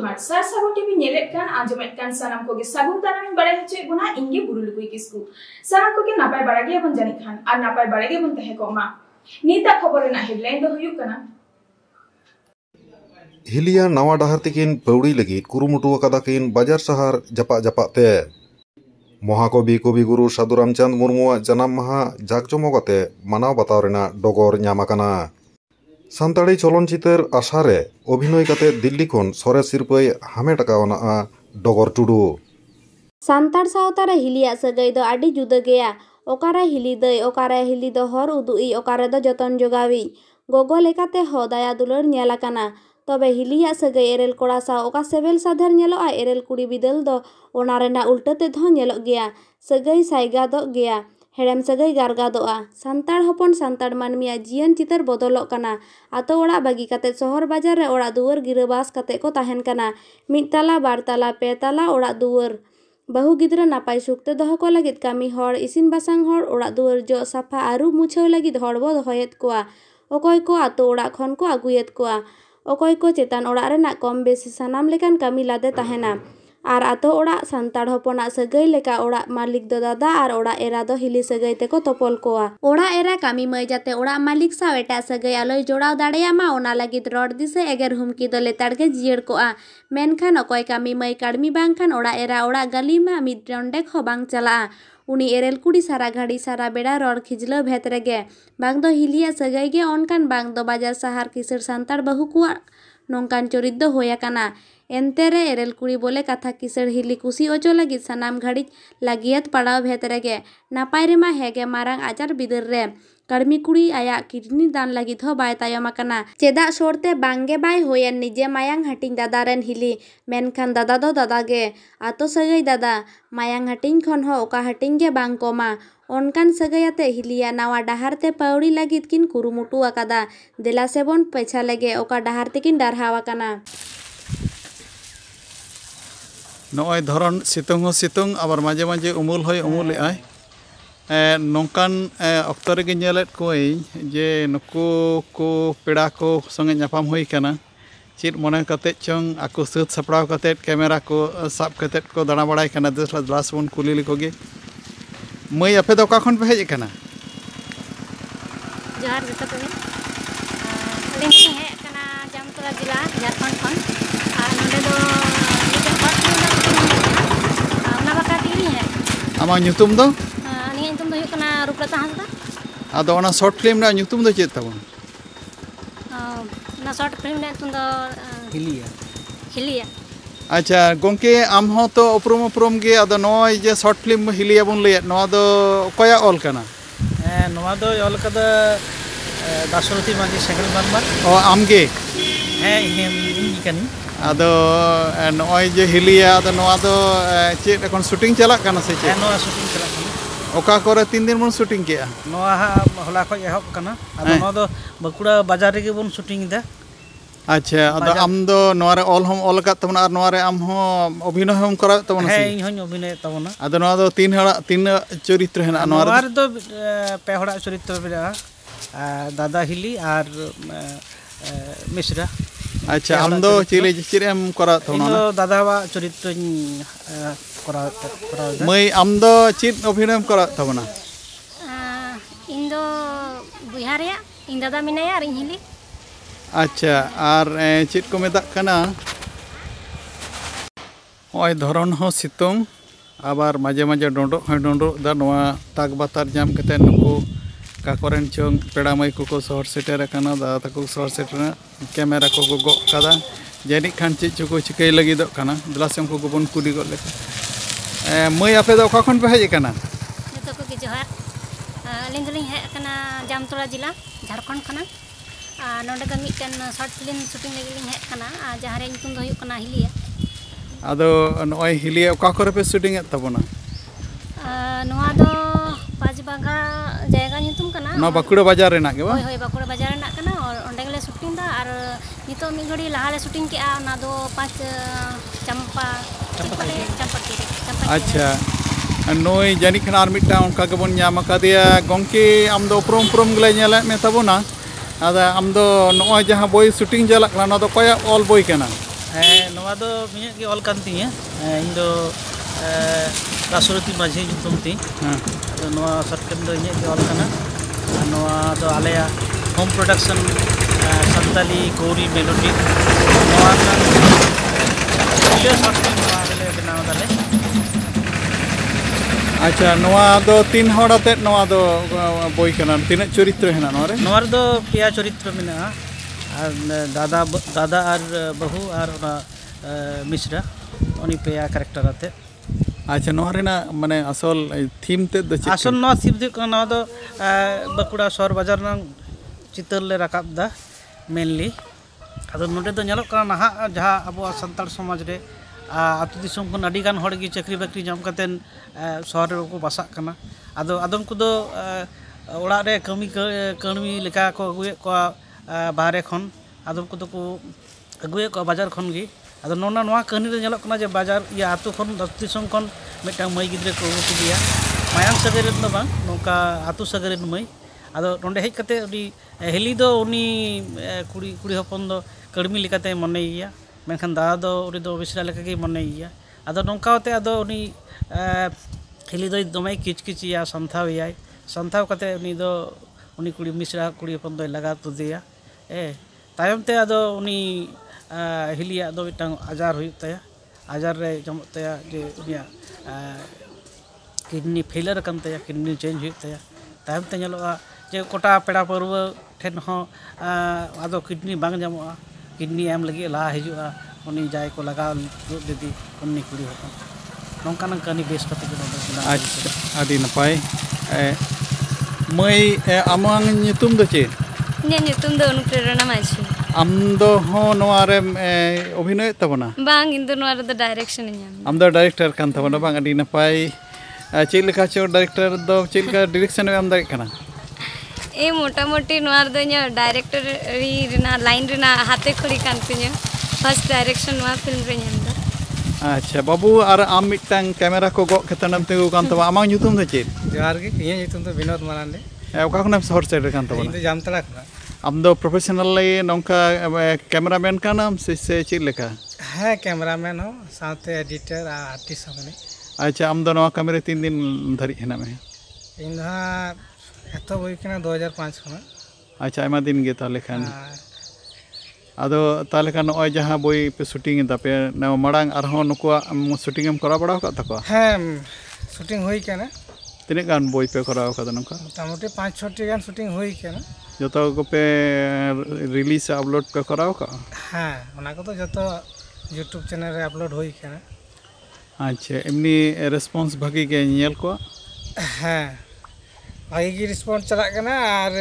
जोहार सार सागुन टीवी नेलेट कान आंजमेट कान सानाम कोगे सागुन तानाम बड़े हचे गुना इंगे बुरुलुकुई किसकु सानाम कोगे नापाय बाड़ागे बन जानि खान आर नापाय बाड़ागे बन तहे कोमा नीता खबर ना हेडलाइन दो हुयुक काना हिलिया नवा डहार तिकिन पौड़ी लगी कुरुमुटु अकादाकिन बाजार शहर जपा जपाते महाकवि कवि गुरु साधु रामचंद मुर्मुआ जनाम माहा जाकजमकते मानाव बाताव रेना डगर ᱧᱟᱢᱟᱠᱟᱱᱟ सानताड़ी चलन चितर आशारे अभिनय काते दिल्ली खन सरेस सिरपै हामेट आकावना डगर टुडू सानताड़ सावतारे हिलिया सगै दो आडी जुदा गया ओकारे हिली दै ओकारे हिली दो हर उदुई ओकारे दो जतन जोगावी गोगो लेकाते हो दया दुलर ᱧᱮᱞᱟᱠᱟᱱᱟ तबे हिलिया सगै एरेल कोड़ा सा ओका सेबेल साधर ᱧᱮᱞᱚᱜᱼᱟ एरेल कुड़ी बिदल दो ओना रेना उल्टाते धो ᱧᱮᱞᱚᱜ गया सगै साइगादोग गया हेड़ेम सगै गारगादोआ सानताड़ हपन सानताड़ मानमिया जीवन चितर बदलक काना आतो ओड़ा बागी काते शहर बाजार रे ओड़ा दुआर गिराबास काते को ताहेन काना मिद ताला बार ताला पे ताला ओड़ा दुआर बहु गिद्रा नापाय सुखते दोहो को लागिद कामी हर इसिन बासांग हर ओड़ा दुआर जो साफा आरु मुछाव लागिद हर बो दोहोयेद कोआ ओकय को आतो ओड़ा खन को आगुयेद कोआ ओकय को चेतान ओड़ा रेना कम बेसी सानाम लेकान कामी लादे ताहेना आर आतो ओड़ा सानताड़ हपना सगै लेका ओड़ा मालिक दो दादा आर ओड़ा एरा दो हिली सगै तेको तोपल कोआ ओड़ा एरा कामी मै जाते ओड़ा मालिक साव एटा सगै आलोय जोड़ाव दाड़ेयामा ओना लागिद रड दिसे एगेर हुमकी दो लेताड़गे जियड़ कोआ मेनखान अकय कामी मै काड़मी बांखान ओड़ा एरा ओड़ा गालीमा मिद रंडेक हो बांग चला उनी एरेल कुड़ी सारा घाड़ी सारा बेड़ा रड़ खिजलो भेत रेगे बांग दो हिलिया सगै गे ओनकान बांग दो बाजार शहर किसर सानताड़ बहु कुआ नोंकान चरित दो होयाकाना एनतेरे एरेल कुड़ी बोले कथा किसर हिली कुसी ओचो लगी सानाम घड़ी लागियत पड़ाव भेत रेगे नापाय रेमा हेगे मारांग आजार बिदर रे कड़मी कुड़ी आया किडनी दान लगी हो बाय तायमाकाना चेदा सोरते बांगे बाय होयन निजे मायांग हटिंग दादा रेन हिली मेनखान दादा दो दादा गे आतो सगै दादा मायांग हटिंग खन हो ओका हटिंग गे बांग कोमा ओनकान सगैयाते हिलिया नावा डहार ते पौड़ी लागिद किन कुरुमुटु आकादा देला सेबन पैसा लेगे ओका डहार तेकिन डारहावाकाना नॉय धरन सितुंग हो सितुंग आबार माजे माजे उमुल होय उमुल आय नौकान अक्तो रेगे नेलेद कोई जे नुकु को पेड़ा को संगे नापाम होई काना चेद मने कते चंग आको सात सपड़ाव कते कैमरा को साब कते को दाना बड़ाय काना दस बन कुली लिकोगे मै आपे दो का खन पे हेज काना जोहार जतो पे लिंग हे काना जामतला जिला झारखंड खन आ नोडे दो निजे हट ना बाका तिली हे आमा nyutum दो ani nyutum दो हुकना रूपलता हांसदा आदो ओना शॉर्ट फिल्म ना nyutum दो चेत ताबन ना शॉर्ट फिल्म ने तुम दो हिलिया अच्छा गोंके आम हो तो उपरुम गे आदो नय जे शॉर्ट फिल्म हिलिया बन लय नवा दो कोया ऑल काना नवा दो ऑल कदा दासरथी माजी सेकंड नंबर ओ आमगे इन कनी आदो नय जे हिलिया आदो नवा दो चेत एखन शूटिंग चला काना से चेत नवा शूटिंग चला काना ओका करे 3 दिन बन शूटिंग केया नवा हला खय एहब काना आदो नवा दो बकुड़ा बाजार रे बन शूटिंग दा अच्छा आदो आम दो नवारे ऑल हम ऑल का तबना आर नवारे आम हो अभिनय हम करा तबना हे इन हन अभिनय तबना आदो नवा दो तीन चरित्र हेना नवारे दो पे हड़ा चरित्र बेरा दादा हिली आर मिश्रा अच्छा आम दो चिले चिरेम करा तबना इन दादा वा चरित्र करा मै आम दो चित अभिनय करा तबना इन दो बिहार या इन दादा मिनाया आर इन हिली अच्छा आर चेत को मेता कना ओय धरन हो सितुंग आबार माजे माजे डोंडो दा नवा ताक बातार जाम कते नुको का करेन चंग पेड़ा माई को शहर सेटर कना दा तको शहर सेटर कैमरा को गो कदा जेनि खान चेत चको चिकई लगी दो कना दलासम को गोबन कुडी गो लेका मै आपे दो का खन पे हेज कना जतो को के जोहार अलिन दलिन हे कना जामतला जिला झारखंड खना नोडे का मिटन शॉर्ट फिल्म शूटिंग लगी हे कना जहां रे निकुम दो कना हिलिया आदो नय हिलिया ओका करे पे शूटिंग ए तबना नोआ दो पाजबागा जायगा नितुम कना नो बाकुड़ा बाजार रेना के बा होय बाकुड़ा बाजार रेना कना और ओंडे गेले शूटिंग दा और नितो मी घड़ी लहाले शूटिंग के ना दो 5 चंपा अच्छा नोय जानि खना आर मिटा उनका के बन ᱧᱟᱢ कादिया गोंके आम दो प्रोम गले नेले मे तबना आदा आम दो नय जहां बॉय शूटिंग चला ना दो कोया ऑल बॉय कना नवा ᱱᱚᱣᱟ ᱫᱚ ᱤᱧᱟᱹᱜ ᱜᱮ ᱚᱞ ᱠᱟᱱ ᱛᱤᱧᱟᱹ ᱤᱧ ᱫᱚ ᱨᱟᱥᱚᱨᱚᱛᱤ ᱢᱟᱹᱡᱷᱤ ᱧᱩᱛᱩᱢ ᱛᱤᱧ ᱟᱫᱚ ᱱᱚᱣᱟ ᱥᱚᱨᱴ ᱯᱷᱤᱞᱢ ᱫᱚ ᱤᱧᱟᱹᱜ ᱜᱮ ᱚᱞ ᱠᱟᱱᱟ ᱟᱨ ᱱᱚᱣᱟ ᱫᱚ ᱟᱞᱮᱭᱟᱜ home production Santali Gauri melody ᱱᱚᱣᱟ ᱨᱮᱱᱟᱜ ᱯᱩᱭᱞᱳ ᱥᱚᱨᱴ ᱯᱷᱤᱞᱢ ᱱᱚᱣᱟ ᱨᱮᱞᱮ ᱵᱮᱱᱟᱣ ᱫᱟᱞᱮ ᱟᱪᱪᱷᱟ ᱱᱚᱣᱟ ᱫᱚ 3 ᱦᱚᱲ ᱟᱛᱮ ᱱᱚᱣᱟ ᱫᱚ ᱵᱳᱭ ᱠᱟᱱᱟ ᱛᱤᱱᱟᱹᱜ ᱪᱚᱨᱤᱛᱨᱚ ᱦᱮᱱᱟᱜ ᱱᱚᱣᱟ ᱨᱮ 5 ᱪᱚᱨᱤᱛᱨᱚ ᱢᱮᱱᱟᱜᱼᱟ ᱟᱨ दादा और बहु और मिश्रा उन्हीं पे कैरेक्टर आते अच्छा नोआ रेना माने असल थीम ते द असल नोआ थीम दे कना दो बकुड़ा शहर बाजार ना चितर ले रकाब दा मेनली अदो नोडे दो ñelok kana naha jaha abo santal समाज रे आतु दिसम खन अडी गान हड़ गी चाकरी बाकरी जाम कतेन शहर रे को बासाक कना अदो आदम को दो ओड़ा रे कमी लेका को अगुए को बाहरे खन आदम को को अगुए को बाजार खन गी अदो नोना नोआ कहानी रे ñelok kana जे बाजार या आतु खन दिसम खन मेटा मई गिद्रे को अगु किया मायां सगरे न बा नोका आतु सगरे न मई अदो नोंडे हेज कते अडी हेली दो उनी कुड़ी हपन दो कर्मी लेकाते मनेया मेनखान दादा दो उरी दो बिसरा लेका के मनेया अदो नोंकाते अदो उनी हेली दो दमे किचकिचिया संथाव कते उनी दो उनी कुड़ी मिश्रा कुड़ी हपन दो लगा तुदिया तायमते अदो उनी हिलिया दो मिटांग आजार हुई तया आजार रे जमत तया जे उनिया किडनी फेलर कन तया किडनी चेंज हुई तया तायमते ñeloa जे कोटा पेड़ा पर्व ठेन हो आदो किडनी बांग जामोआ किडनी एम लगी ला हिजुआ उनी जाय को लगा दीदी उनी कुड़ी हो नोंकान कहानी बेस कते के अच्छा आदि नपाय मई आमांग नितुम दो चे ने नितुम दो अनुप्रेरणा माझी आम दो हो नोआ रे अभिनय तबना बांग इन दो नोआ रे दो डायरेक्शन ᱧᱟᱢ आम दो डायरेक्टर कान तबना बांग आदि नपाय चेक लेखा चो डायरेक्टर दो चेक लेखा डायरेक्शन एम दाय कना ए मोटा मोटी नोआर दो डायरेक्टर रिना लाइन रिना हाथे खड़ी कानतिnya फर्स्ट डायरेक्शन नोआ फिल्म रे ñam दा अच्छा बाबू और आम मिटांग कैमरा को गो केतनम तेगु कान तबा आमांग nyutum दो चे जोहार गे इया nyutum दो विनोद मारांडे ओका खनम शहर साइड रे कान तबा इन दो जामतला खना आम दो प्रोफेशनल नोंका कैमरामैन कानाम से चेक लेखा है कैमरामैन हो साथे एडिटर आ आर्टिस्ट होने अच्छा आम दो नोआ कैमरा 3 दिन धरि हेना में इन हा एतो होई कना 2005 खना अच्छा आयमा दिन गे ताले खान आदो ताले खान नय जहां बोई पे शूटिंग दापे न मडांग आरहो नुकुआ शूटिंग एम करा बड़ा का तको हैं शूटिंग होई कना तिने गान बोई पे करा का नका मोटामुटी 5-6 टी गान शूटिंग होई कना जतो को पे रिलीज अपलोड पे करा का हां ओना को तो जतो YouTube चैनल रे अपलोड होई कना अच्छा एमनी रेस्पॉन्स भागी के नेल को हां भागी की रिस्पॉन्स चला कना और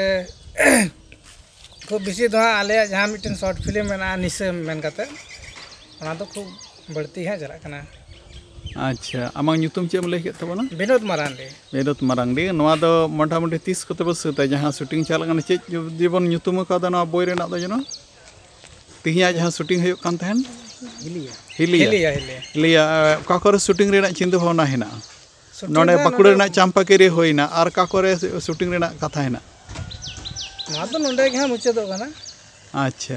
खूब बेसी दो आले जहां मिटन शॉर्ट फिल्म मेना निसे मेन कते ओना तो खूब बढ़ती है चला कना अच्छा आमां nyutum चेम लई के तबना विनोद मारांडे नोआ दो मोटामुटी 30 कते बस जहां शूटिंग चला कना चे जीवन nyutum का दा बोय रेना दो जनो तिहिया जहां शूटिंग हुई कान तहन हिलिया का करे शूटिंग रेना चिंता भावना हेना नोडे बाकुड़ा रेना चांपाकेरी होइना आर का करे शूटिंग रेना कथा हेना मा तो नोडे के मुचे दो कना अच्छा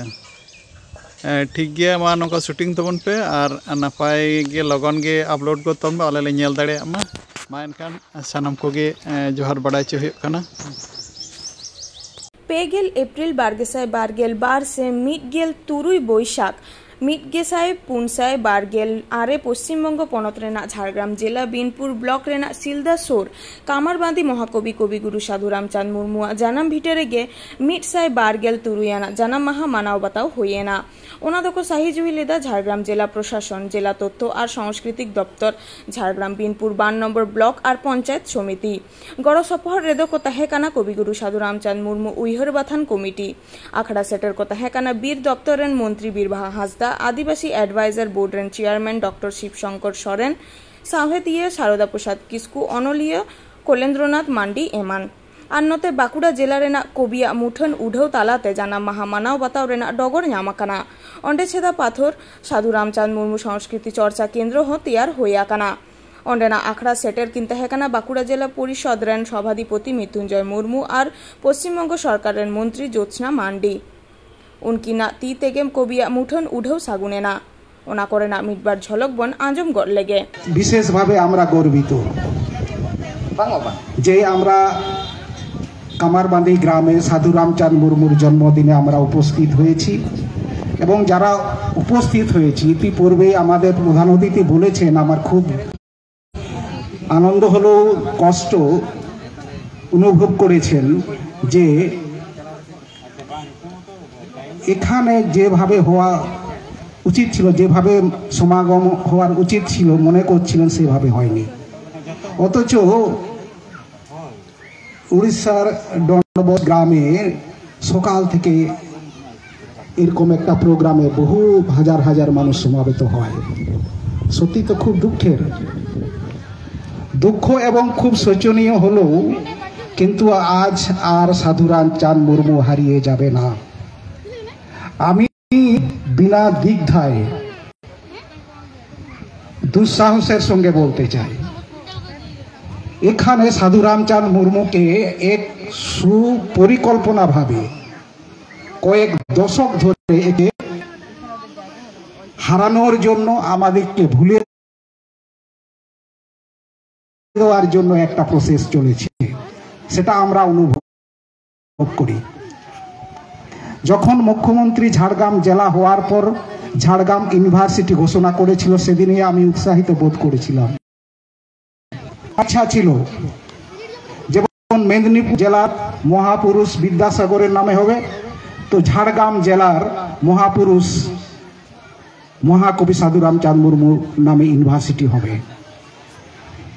ठीक गया मा नोका शूटिंग तबन पे और नापाय गे लगन गे अपलोड को तम आले ले नेल दाड़े मा एनकान सानम को गे जोहार बड़ाय चे हुई कना पेगेल एप्रिल 2022 से 1 बैशाख 1926 पश्चिमबंग पनत रेना झाड़ग्राम जिला बिनपुर ब्लॉक रेना सिलदा सोर कामारबांदी महाकवि कविगुरु साधु रामचंद मुर्मू जानाम भिटरे गे 127 जानाम माहा मानाव बाताव होयेना ओना दको साही जुही लेदा झाड़ग्राम जिला प्रशासन जिला तथ्य और सांस्कृतिक दफ्तर झाड़ग्राम बिनपुर 12 नम्बर ब्लॉक और पंचायत समिति गड़ सपहर रेदो को तहेकाना कविगुरु साधु रामचंद मुर्मू उइहर बाथान कमिटी आखड़ा सेटर को तहेकाना बीर दफ्तर रेन मंत्री बीरबाहा हांसदा आदिवासी एडवाइजर बोर्ड रेन चेयरमैन डॉक्टर शिवशंकर सोरेन साहेदिया शारदा प्रसाद किस्कू अनलिया कोलेन्द्रनाथ मांडी एमान और नोते बाकुड़ा जिला रेना कबिया मुठन उढ़ाव तालाते जाना माहा मानाव बाताव रेना डगर ᱧᱟᱢᱟᱠᱟᱱᱟ ओंडे छेदा पाथर साधु रामचंद मुर्मू संस्कृति चर्चा केंद्र हो तैयार होयाकाना ओंडेना आखड़ा सेटर किन तहेकाना बाकुड़ा जिला परिषद रेन सभाधिपति मृत्युंजय मुर्मू और पश्चिमबंग सरकार रेन मंत्री ज्योत्सना मांडी उनकी ना ती तेगेम कबिया मुठन उढ़ाव सागुनेना ओना कोरेना मिटबार झलक बन आंजम गद लेगे। विशेष भावे आमरा गर्वित जे आमरा कामारबांधी ग्रामे साधु रामचांद मुर्मुर जन्मदिने आमरा उपस्थित হয়েছি এবং যারা উপস্থিত হয়েছি ইতিপূর্বে আমাদের প্রধান অতিথি বলেছেন আমার খুব আনন্দ হলো কষ্ট অনুভব করেছেন যে এখানে যেভাবে হওয়া উচিত ছিল যেভাবে সমাগম হওয়ার উচিত ছিল মনে করছিলেন সেভাবে হয়নি অথচ উড়িষ্যার ডন্ডবোস গ্রামে সকাল থেকে এরকম একটা প্রোগ্রামে বহু হাজার হাজার মানুষ সমাবেত হয় সত্যি তো খুব দুঃখ এবং খুব শোচনীয় হলো কিন্তু আজ আর সাধু রামচাঁদ মুর্মু হারিয়ে যাবে না আমি বিনা দ্বিধায় দুঃসাহসের সঙ্গে বলতে চাই এখানে সাধু রামচাঁদ মুর্মুকে এক সুপরিকল্পনা ভাবে কয়েক দশক ধরে একে হারানোর জন্য আমাদেরকে ভুলে দেওয়ার জন্য একটা প্রসেস চলেছে সেটা আমরা অনুভব করি যখন মুখ্যমন্ত্রী ঝাড়গ্রাম জেলা হওয়ার পর ঝাড়গ্রাম ইউনিভার্সিটি ঘোষণা করেছিল সেদিনে আমি উৎসাহিত বোধ করেছিলাম আচ্ছা ছিল যেমন মেদিনীপুর জেলার মহাপুরুষ বিদ্যাসাগরের নামে হবে তো ঝাড়গ্রাম জেলার মহাপুরুষ মহাকবি সাধু রামচাঁদ মুর্মু নামে ইউনিভার্সিটি হবে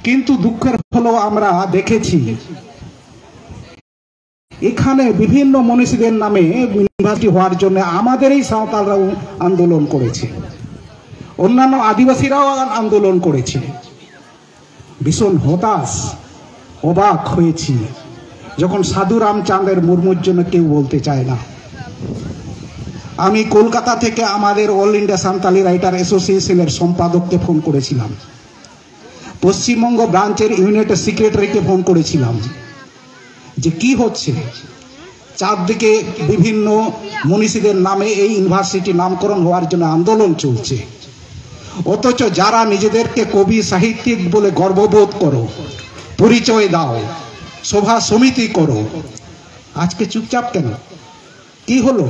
কিন্তু দুঃখের হলো আমরা দেখেছি এখানে বিভিন্ন মনীষীদের নামে ইউনিভার্সিটি হওয়ার জন্য আমাদের এই সাঁওতালরাও আন্দোলন করেছে অন্যান্য আদিবাসীরাও আন্দোলন করেছে ভীষণ হতাশ অবাক হয়েছি যখন সাধু রামচাঁদের মুর্মুর জন্য কেউ বলতে চায় না আমি কলকাতা থেকে আমাদের অল ইন্ডিয়া সাঁওতালি রাইটার অ্যাসোসিয়েশনের সম্পাদককে ফোন করেছিলাম পশ্চিমবঙ্গ ব্রাঞ্চের ইউনিটের সেক্রেটারিকে ফোন করেছিলাম যে কি হচ্ছে চারদিকে বিভিন্ন মনীষীদের নামে এই ইউনিভার্সিটি নামকরণ হওয়ার জন্য আন্দোলন চলছে অথচ যারা নিজেদেরকে কবি সাহিত্যিক বলে গর্ববোধ করো পরিচয় দাও সভা সমিতি করো আজকে চুপচাপ কেন কি হলো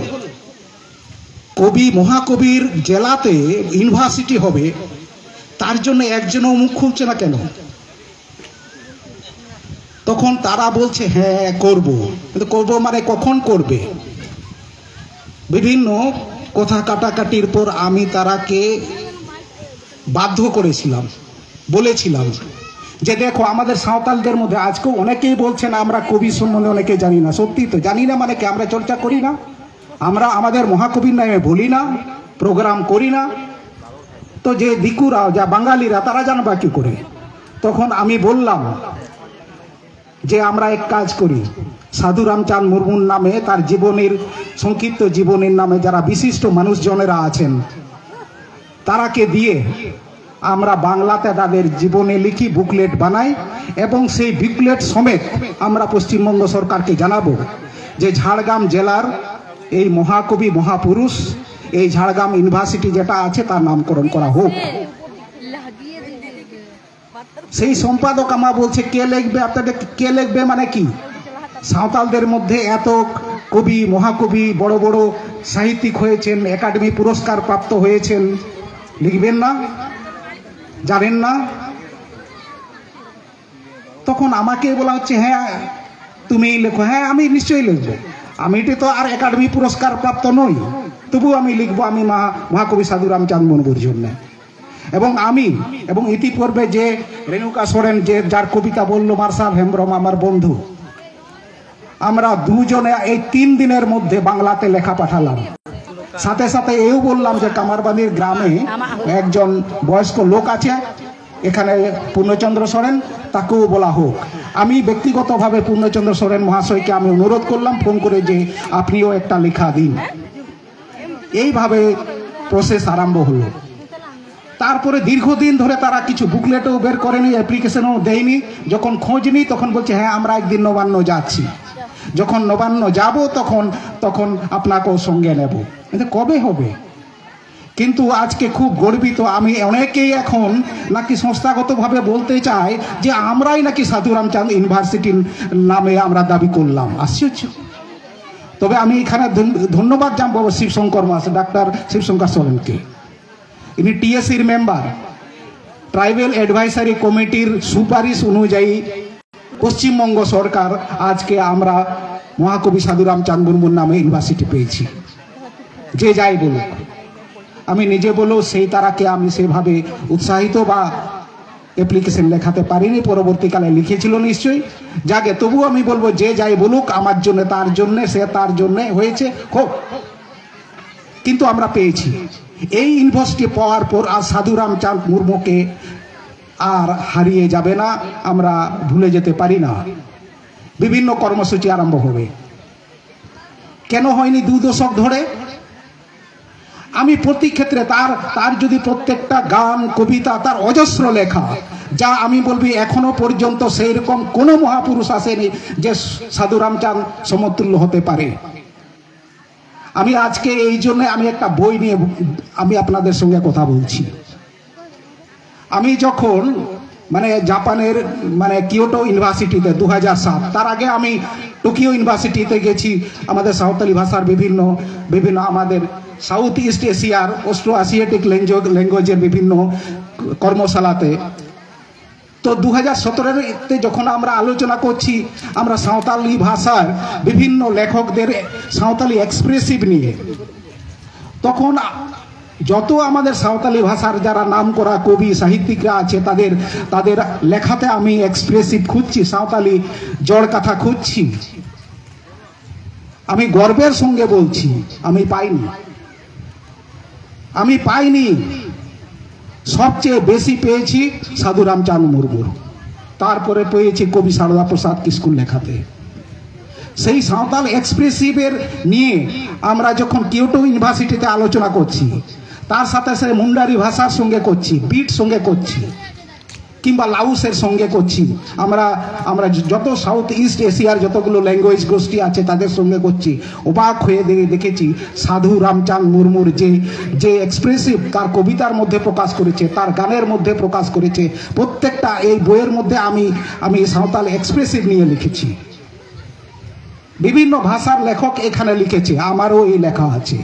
কবি মহাকবির জেলাতে ইউনিভার্সিটি হবে তার জন্য একজনও মুখ খুলছে না কেন তখন তারা বলছে হ্যাঁ করব কিন্তু করব মানে কখন করবে বিভিন্ন কথা কাটাকাটির পর আমি তারাকে বাধ্য করেছিলাম বলেছিলাম যে দেখো আমাদের সাঁওতালদের মধ্যে আজকেও অনেকেই বলছেন আমরা কবি সম্বন্ধে অনেকে জানি না সত্যি তো জানি না মানে কি আমরা চর্চা করি না আমরা আমাদের মহাকবির নামে বলি না প্রোগ্রাম করি না তো যে দিকুরা যা বাঙালিরা তারা জানবা কি করে তখন আমি বললাম যে আমরা এক কাজ করি সাধু রামচাঁদ মুর্মুর নামে তার জীবনের সংক্ষিপ্ত জীবনের নামে যারা বিশিষ্ট মানুষজনেরা আছেন তারাকে দিয়ে আমরা বাংলাতে তাদের জীবনে লিখি বুকলেট বানাই এবং সেই বুকলেট সমেত আমরা পশ্চিমবঙ্গ সরকারকে জানাবো যে ঝাড়গ্রাম জেলার এই মহাকবি মহাপুরুষ এই ঝাড়গ্রাম ইউনিভার্সিটি যেটা আছে তার নামকরণ করা হোক সেই সম্পাদক আমার বলছে কে লিখবে আপনাদের কে লিখবে মানে কি সাঁওতালদের মধ্যে এত কবি মহাকবি বড় বড় সাহিত্যিক হয়েছেন একাডেমি পুরস্কার প্রাপ্ত হয়েছেন লিখবেন না জানেন না তখন আমাকে বলা হচ্ছে হ্যাঁ তুমি লেখো হ্যাঁ আমি নিশ্চয়ই লিখবো আমি তো আর একাডেমি পুরস্কার প্রাপ্ত নই তবু আমি লিখবো আমি মহাকবি সাধু রামচাঁদ মুর্মুর জন্য এবং ইতিপূর্বে যে রেণুকা সোরেন যে যার কবিতা বলল মার্শাল হেমব্রম আমার বন্ধু আমরা দুজনে এই 3 দিনের মধ্যে বাংলাতে লেখা পাঠালাম সাথে সাথে এও বললাম যে কামারবাড়ির গ্রামে একজন বয়স্ক লোক আছে এখানে পূর্ণচন্দ্র সোরেন তাকেও বলা হোক আমি ব্যক্তিগতভাবে পূর্ণচন্দ্র সোরেন মহাশয়কে আমি অনুরোধ করলাম ফোন করে যে আপনিও একটা লেখা দিন এইভাবে প্রসেস আরম্ভ হলো তারপরে দীর্ঘদিন ধরে তারা কিছু বুকলেটও বের করেনি অ্যাপ্লিকেশনও দেয়নি যখন খোঁজ নিই তখন বলছে হ্যাঁ আমরা একদিন নবান্ন যাচ্ছি যখন নবান্ন যাব তখন আপনাকেও সঙ্গে নেব কিন্তু কবে হবে কিন্তু আজকে খুব গর্বিত আমি, অনেকেই এখন নাকি সংস্থাগতভাবে বলতে চায় যে আমরাই নাকি সাধু রামচাঁদ ইউনিভার্সিটির নামে আমরা দাবি করলাম। আশ্চর্য। তবে আমি এখানে ধন্যবাদ জানাবো শিবশঙ্কর মাস, ডাক্তার শিবশঙ্কর সোরেনকে। ইনি টিএসসির মেম্বার, ট্রাইবেল অ্যাডভাইসারি কমিটির সুপারিশ অনুযায়ী পশ্চিমবঙ্গ সরকার আজকে আমরা মহাকবি সাধু রামচাঁদ মুর্মুর নামে ইউনিভার্সিটি পেয়েছি। যে যাই বলুক, আমি নিজে বলেও সেই তারাকে আমি সেভাবে উৎসাহিত বা অ্যাপ্লিকেশন লেখাতে পারিনি, পরবর্তীকালে লিখেছিল নিশ্চয়ই। যাকে তবু আমি বলবো যে যাই বলুক আমার জন্য, তার জন্য, সে তার জন্য হয়েছে হোক, কিন্তু আমরা পেয়েছি। এই ইউনিভার্সিটি পাওয়ার পর আর সাধু রামচাঁদ মুর্মুকে আর হারিয়ে যাবে না, আমরা ভুলে যেতে পারি না। বিভিন্ন কর্মসূচি আরম্ভ হবে। কেন হয়নি 2 দশক ধরে? আমি প্রতি ক্ষেত্রে তার যদি প্রত্যেকটা গান, কবিতা, তার অজস্র লেখা, যা আমি বলবি এখনো পর্যন্ত সেই রকম কোনো মহাপুরুষ আসেনি যে সাধু রামচাঁদ সমতুল্য হতে পারে। আমি আজকে এই জন্য আমি একটা বই নিয়ে আমি আপনাদের সঙ্গে কথা বলছি। আমি যখন জাপানের কিয়োটো ইউনিভার্সিটিতে 2007, তার আগে আমি টোকিও ইউনিভার্সিটিতে গেছি আমাদের সাঁওতালি ভাষার বিভিন্ন আমাদের সাউথ ইস্ট এশিয়ার অস্ট্রো এশিয়াটিক ল্যাঙ্গুয়েজের বিভিন্ন কর্মশালাতে। তো 2017-তে যখন আমরা আলোচনা করছি আমরা সাঁওতালি ভাষার বিভিন্ন লেখকদের সাঁওতালি এক্সপ্রেসিভ নিয়ে, তখন যত আমাদের সাঁওতালি ভাষার যারা নাম করা কবি সাহিত্যিকরা আছে তাদের লেখাতে আমি এক্সপ্রেসিভ খুঁজছি, সাঁওতালি জড় কথা খুঁজছি। আমি গর্বের সঙ্গে বলছি আমি পাইনি। সবচেয়ে বেশি পেয়েছি সাধু রামচাঁদ মুর্মুর, তারপরে পেয়েছি কবি সারদা প্রসাদ কিস্কুর লেখাতে। সেই সাঁওতাল এক্সপ্রেসিভের নিয়ে আমরা যখন কিয়োটো ইউনিভার্সিটিতে আলোচনা করছি, তার সাথে সাথে মুন্ডারি ভাষার সঙ্গে করছি, বিট সঙ্গে করছি, কিংবা লাউসের সঙ্গে করছি, আমরা যত সাউথ ইস্ট এশিয়ার যতগুলো ল্যাঙ্গুয়েজ গোষ্ঠী আছে তাদের সঙ্গে করছি। অবাক হয়ে দেখেছি সাধু রামচাঁদ মুর্মুর যে এক্সপ্রেসিভ তার কবিতার মধ্যে প্রকাশ করেছে, তার গানের মধ্যে প্রকাশ করেছে। প্রত্যেকটা এই বইয়ের মধ্যে আমি সাঁওতাল এক্সপ্রেসিভ নিয়ে লিখেছি। বিভিন্ন ভাষার লেখক এখানে লিখেছে, আমারও এই লেখা আছে।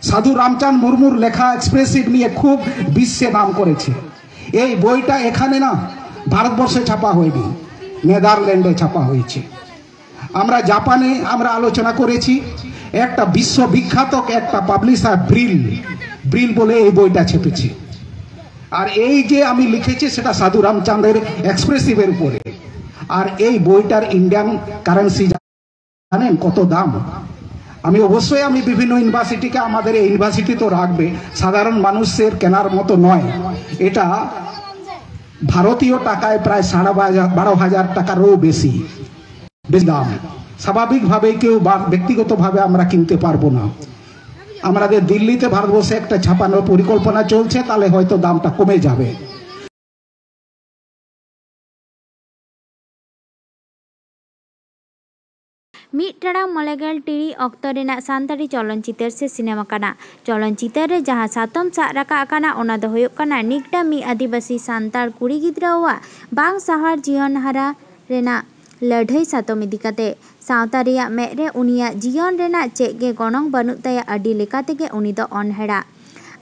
সাধু রামচাঁদ মুর্মুর লেখা এক্সপ্রেসিভ নিয়ে খুব বিশ্বে নাম করেছে। এই বইটা এখানে না, ভারতবর্ষে ছাপা হয়নি, নেদারল্যান্ডে ছাপা হয়েছে। আমরা জাপানে আমরা আলোচনা করেছি, একটা বিশ্ববিখ্যাত একটা পাবলিশার ব্রিল বলে এই বইটা ছেপেছে। আর এই যে আমি লিখেছি সেটা সাধু রামচাঁদের এক্সপ্রেসিভের উপরে। আর এই বইটার ইন্ডিয়ান কারেন্সি জানেন কত দাম? আমি অবশ্যই বিভিন্ন ইউনিভার্সিটিকে, আমাদের এই ইউনিভার্সিটি তো রাখবে, সাধারণ মানুষের কেনার মতো নয়। এটা ভারতীয় টাকায় প্রায় 12,500 টাকারও বেশি দাম। স্বাভাবিকভাবে কেউ ব্যক্তিগতভাবে আমরা কিনতে পারবো না। আমাদের দিল্লিতে ভারতবর্ষে একটা ছাপানোর পরিকল্পনা চলছে, তাহলে হয়তো দামটা কমে যাবে। ᱢᱤᱫ ᱴᱟᱲᱟᱝ 9 ᱴᱤᱲᱤᱡ ᱚᱠᱛᱚ ᱨᱮᱱᱟᱜ ᱥᱟᱱᱛᱟᱲᱤ ᱪᱚᱞᱚᱱ ᱪᱤᱛᱟᱹᱨ ᱥᱮ ᱥᱤᱱᱮᱢᱟ ᱠᱟᱱᱟ। ᱪᱚᱞᱚᱱ ᱪᱤᱛᱟᱹᱨ ᱨᱮ ᱡᱟᱦᱟᱸ ᱥᱟᱛᱟᱢ ᱥᱟᱵ ᱨᱟᱠᱟᱵ ᱟᱠᱟᱱᱟ ᱚᱱᱟ ᱫᱚ ᱦᱩᱭᱩᱜ ᱠᱟᱱᱟ ᱱᱤᱜᱰᱟ ᱢᱤᱫ ᱟᱹᱫᱤᱵᱟᱹᱥᱤ ᱥᱟᱱᱛᱟᱲ ᱠᱩᱲᱤ ᱜᱤᱫᱽᱨᱟᱹᱣᱟᱜ ᱵᱟᱝ ᱥᱟᱦᱟᱨ ᱡᱤᱭᱚᱱ ᱦᱟᱨᱟ ᱨᱮᱱᱟᱜ ᱞᱟᱹᱲᱦᱟᱹᱭ ᱥᱟᱛᱟᱢ ᱤᱫᱤ ᱠᱟᱛᱮ। ᱥᱟᱶᱛᱟ ᱨᱮᱭᱟᱜ ᱢᱮᱫ ᱨᱮ ᱩᱱᱤᱭᱟᱜ ᱡᱤᱭᱚᱱ ᱨᱮᱱᱟᱜ ᱪᱮᱫ ᱜᱮ ᱜᱚᱱᱚᱝ ᱵᱟᱹᱱᱩᱜ ᱛᱟᱭᱟ, ᱟᱹᱰᱤ ᱞᱮᱠᱟ ᱛᱮᱜᱮ ᱩᱱᱤ ᱫᱚ ᱚᱱᱦᱮᱲᱟ।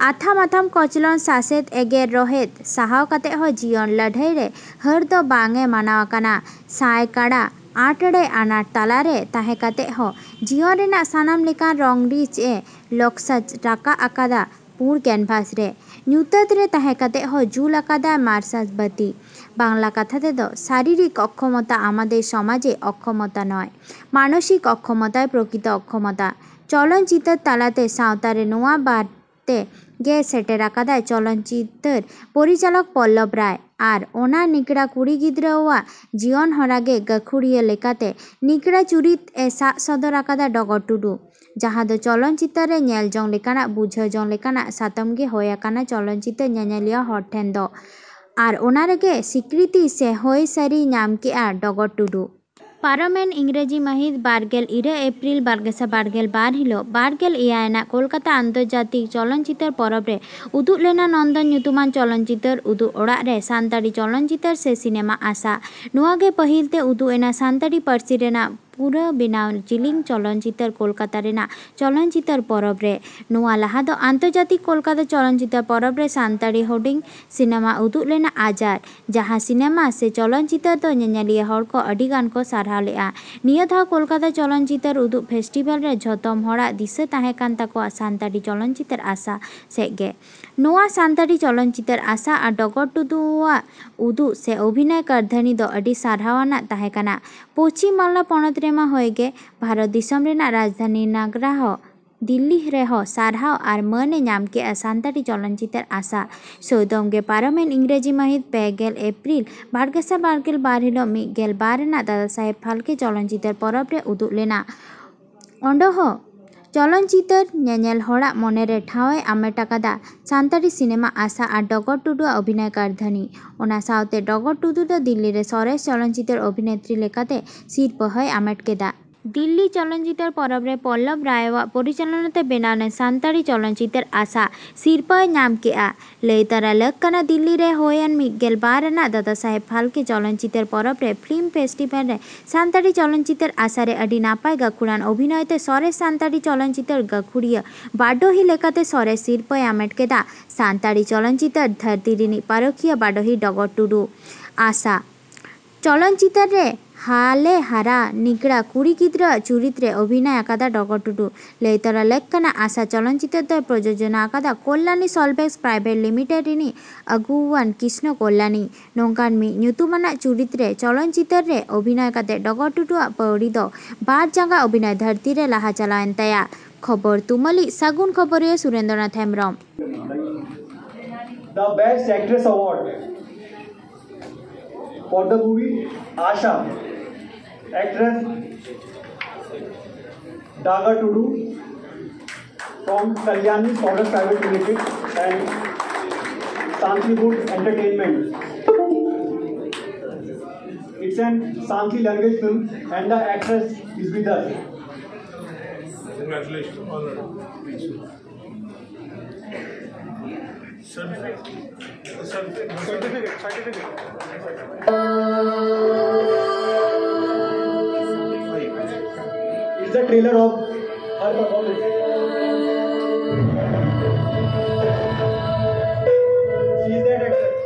ᱟᱛᱷᱟᱢ ᱟᱛᱷᱟᱢ ᱠᱚᱪᱞᱚᱱ ᱥᱟᱥᱮᱛ ᱮᱜᱮᱨ ᱨᱚᱦᱮᱫ ᱥᱟᱦᱟᱣ ᱠᱟᱛᱮ ᱦᱚᱸ ᱡᱤᱭᱚᱱ ᱞᱟᱹᱲᱦᱟᱹᱭ ᱨᱮ ᱦᱟᱹᱨ ᱫᱚ ᱵᱟᱝ ᱮ ᱢᱟᱱᱟᱣ ᱟᱠᱟᱱᱟ। ᱥᱟᱭ ᱠᱟᱲᱟ आटड़े आनाट तालारे ताहे काते हो जीवन रेना सानाम लेकान रंगरीच ए लक्साच राका आकादा पूर कैनभास रे न्यूतत रे ताहे काते हो जुल आकादा मार्सास बाती। बांगला कथा तेदो शारीरिक अक्षमता आमादेर समाजे अक्षमता नय, मानसिक अक्षमताय प्रकृत अक्षमता। चलन चितर तालाते सावतारे नोआ बाते गे सेटेर आकादा चलन चितर परिचालक पल्लव राय। और ओना निकड़ा कुड़ी गिद्रावा जीवन हरागे गाखुड़िया लेकाते निकड़ा चुरित ए साब सदर आकादा डगर टुडू, जहाँ दो चलन चितर रे नेल जंग लेकाना बुझाव जंग लेकाना सातम गे होय आकाना चलन चितर नेनेलिया हर ठेन दो। और ओना रेगे स्वीकृति से होय सारी नाम के डगर टुडू। पारमेन इंग्रेजी महित बारगेल इरे एप्रिल 2022 हिलो बारगेल इयायना कोलकाता आंतर्जातिक चलनचितर परब रे उदुग लेना नंदन ᱧᱩᱛᱩᱢᱟᱱ चलनचितर उदुग ओड़ा रे सानताड़ी चलनचितर से सिनेमा आशा नुआगे पहिलते उदुग एना सानताड़ी पार्सी रेना पूरा बेनाव जिलिंग चलनचितर कोलकाता रेना चलनचितर परब रे नुआ लहा दो आंतर्जातिक कोलकाता चलनचितर परब रे सानताड़ी होर्डिंग सिनेमा उदुग लेना आजार जहां सिनेमा से चलनचितर तो नेनेलिया हर को अडिगान को सारहाव लेआ निया था कोलकाता चलनचितर उदुग फेस्टिवल रे झतम हड़ा दिशा ताहे कान ताको सानताड़ी चलनचितर आशा सेगे नुआ सानताड़ी चलनचितर आशा आ डगर टुडुआ उदुग से अभिनय करधनी दो अडी सारहावाना ताहे काना पश्चिम बांग्ला पनत रेमा होएगे भारत दिसम रेना राजधानी नागरा हो दिल्ली रे हो सारहाव आर मने नाम के सानताड़ी चलनचितर आशा सोदम गे पारमेन इंग्रेजी महित 2 एप्रिल 2022 हिलो 1 रेना दादा साहेब फाल्के चलनचितर परब रे उदुग लेना ओंडो हो चलनचितर नेनेल हड़ा मने रे ठावे आमेट आकादा सानताड़ी सिनेमा आशा और डगर टुडू अभिनय करधनी ओना सावते डगर टुडू दो दिल्ली रे सरेस चलनचितर अभिनेत्री लेकाते सिरपहय आमेट केदा दिल्ली चलनचितर परब रे पल्लव रायवा परिचालनाते बेनाने सानताड़ी चलनचितर आशा सिरपय नाम केआ लई तारा लक्कना दिल्ली रे होयन 12 ना दादा साहेब फाल्के चलनचितर परब रे फिल्म फेस्टिवल रे सानताड़ी चलनचितर आशा रे अडी नापाय गाखुड़ान अभिनयते सरेस सानताड़ी चलनचितर गाखुड़िया बाडोही लेकाते सरेस सिरपय आमेट केदा सानताड़ी चलनचितर धरती रिनी पारखिया बाडोही डगर टुडू आशा चलनचितर रे हाले हारा निगड़ा कुड़ी गिद्रा चुरित रे अभिनय आकादा डगर टुडू लेतरा लेखना आशा चलनचितर दो प्रयोजना आकादा कल्याणी सल्वेक्स प्राइवेट लिमिटेड रिनी अगुवान कृष्ण कल्याणी नोंकान मी ᱧᱩᱛᱩᱢᱟᱱᱟᱜ चुरित रे चलनचितर रे अभिनय काते डगर टुडू पौड़ी दो बार जंगा अभिनय धरती रे लाहा चलायन तया खबर तुमली सागुन खबरिया Surendranath Hembrom The Best Actress Award for the movie Asha. Actress Daga Tudu from Kalyani Powder Private Limited and Santhi Good Entertainment. It's an Santhi language film and the actress is with us. Congratulations. Certificate. It's the trailer of her performance. She is that actress.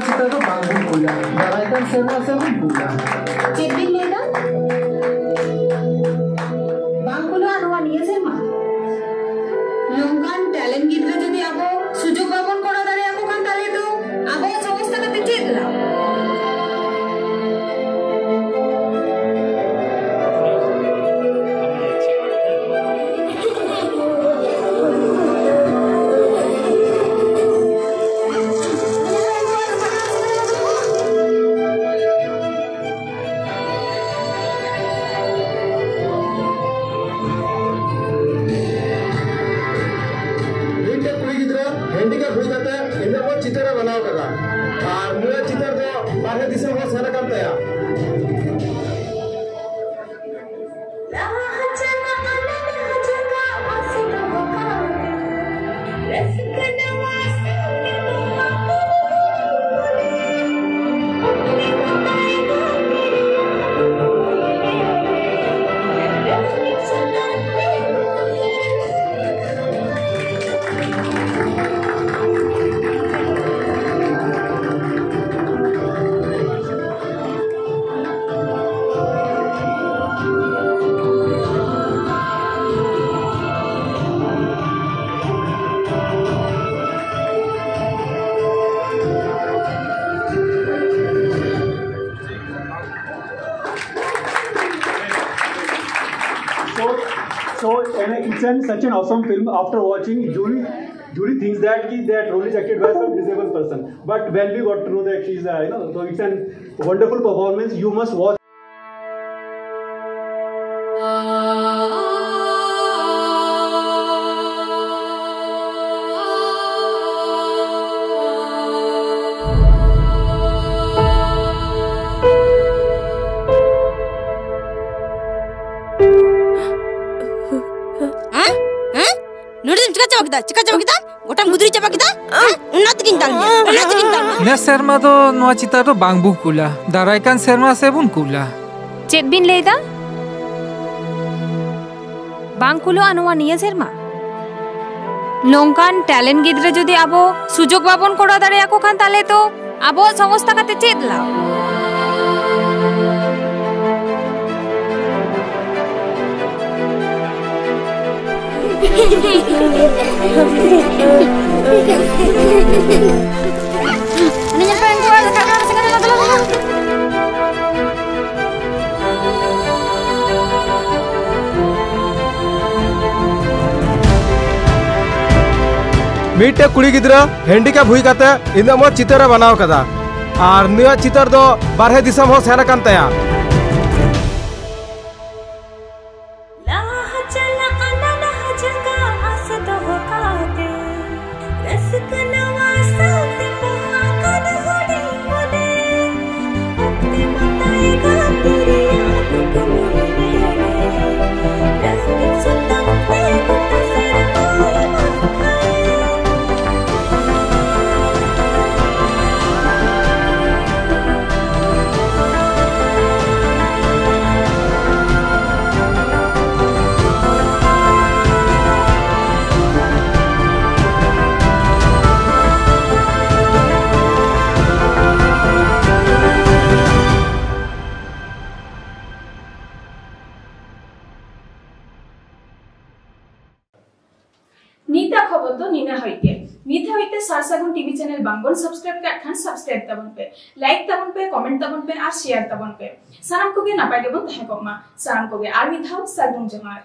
Kita tu bangun kuliah, daraikan serba kuliah. Cipin leda, bangkulo anuan iya serma. Nungkan talent kita jadi aku sujud babon kora dari aku kan tali tu, aku sokos tak kecil lah. It's such an awesome film. After watching, Julie thinks that that role is acted by some disabled person. But when we got to know that she's, so it's a wonderful performance. You must watch. दा चिका चाबा किदा गोटा मुद्री चाबा किदा उन्नत किन दाल ने शर्मा दो नोआ चिता तो बांगबु कुला दारायकान शर्मा से बुन कुला चेत बिन लेदा बांग कुलो अनुवा निया शर्मा नोंकान टैलेंट गिद्रे जदि आबो सुजोग बाबन कोड़ा दारे आको खान ताले तो आबो संस्था काते चेत ला मीटे कुड़ी गिद्रा हैंडीकैप हुई काते इन मो चितर बनाव कदा और निया चितर दो बारहे दिसम हो सेना कान तया नीता खबर तो नीना होइते नीता होइते सारसागुन टीवी चैनल बांगबन सब्सक्राइब का खान सब्सक्राइब तबन पे लाइक तबन पे कमेंट तबन पे और शेयर तबन पे सानाम को गे नापाय गेबन तहे कोमा सानाम को गे आर मिथाव सागुन जोहार।